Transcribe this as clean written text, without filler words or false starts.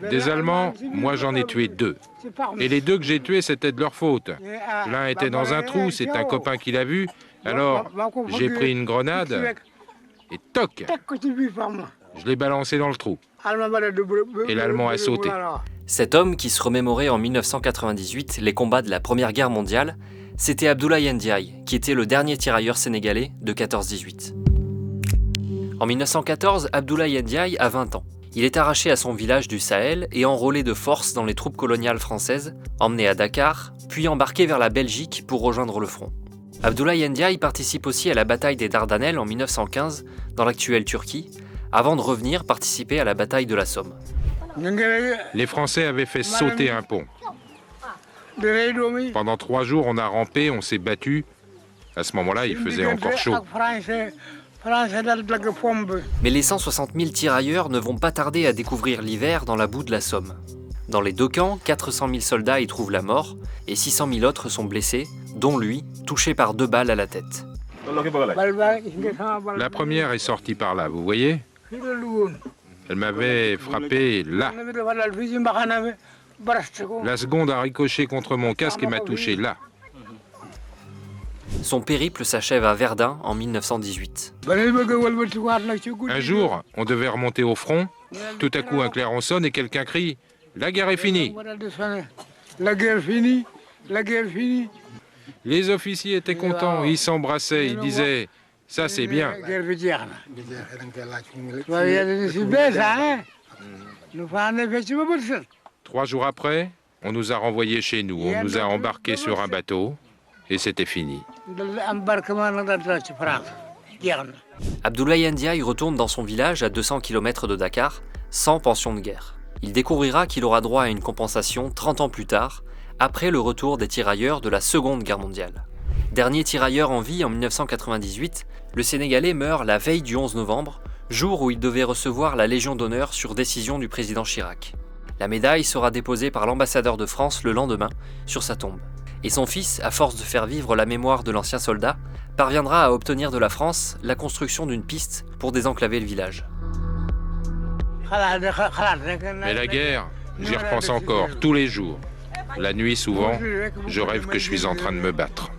Des Allemands, moi j'en ai tué 2. Et les 2 que j'ai tués, c'était de leur faute. L'un était dans un trou, c'est un copain qui l'a vu. Alors, j'ai pris une grenade et toc, je l'ai balancé dans le trou. Et l'Allemand a sauté. Cet homme qui se remémorait en 1998 les combats de la Première Guerre mondiale, c'était Abdoulaye Ndiaye, qui était le dernier tirailleur sénégalais de 14-18. En 1914, Abdoulaye Ndiaye a 20 ans. Il est arraché à son village du Sahel et enrôlé de force dans les troupes coloniales françaises, emmené à Dakar, puis embarqué vers la Belgique pour rejoindre le front. Abdoulaye Ndiaye participe aussi à la bataille des Dardanelles en 1915, dans l'actuelle Turquie, avant de revenir participer à la bataille de la Somme. Les Français avaient fait sauter un pont. Pendant 3 jours, on a rampé, on s'est battu. À ce moment-là, il faisait encore chaud. Mais les 160 000 tirailleurs ne vont pas tarder à découvrir l'hiver dans la boue de la Somme. Dans les 2 camps, 400 000 soldats y trouvent la mort et 600 000 autres sont blessés, dont lui, touché par 2 balles à la tête. La première est sortie par là, vous voyez? Elle m'avait frappé là. La seconde a ricoché contre mon casque et m'a touché là. Son périple s'achève à Verdun en 1918. Un jour, on devait remonter au front. Tout à coup, un clairon sonne et quelqu'un crie « La guerre est finie !» La guerre finie, la guerre finie. Les officiers étaient contents, ils s'embrassaient, ils disaient « Ça, c'est bien !» 3 jours après, on nous a renvoyés chez nous, on nous a embarqués sur un bateau et c'était fini. Abdoulaye Ndiaye retourne dans son village à 200 km de Dakar, sans pension de guerre. Il découvrira qu'il aura droit à une compensation 30 ans plus tard, après le retour des tirailleurs de la Seconde Guerre mondiale. Dernier tirailleur en vie en 1998, le Sénégalais meurt la veille du 11 novembre, jour où il devait recevoir la Légion d'honneur sur décision du président Chirac. La médaille sera déposée par l'ambassadeur de France le lendemain sur sa tombe. Et son fils, à force de faire vivre la mémoire de l'ancien soldat, parviendra à obtenir de la France la construction d'une piste pour désenclaver le village. Mais la guerre, j'y repense encore, tous les jours. La nuit, souvent, je rêve que je suis en train de me battre.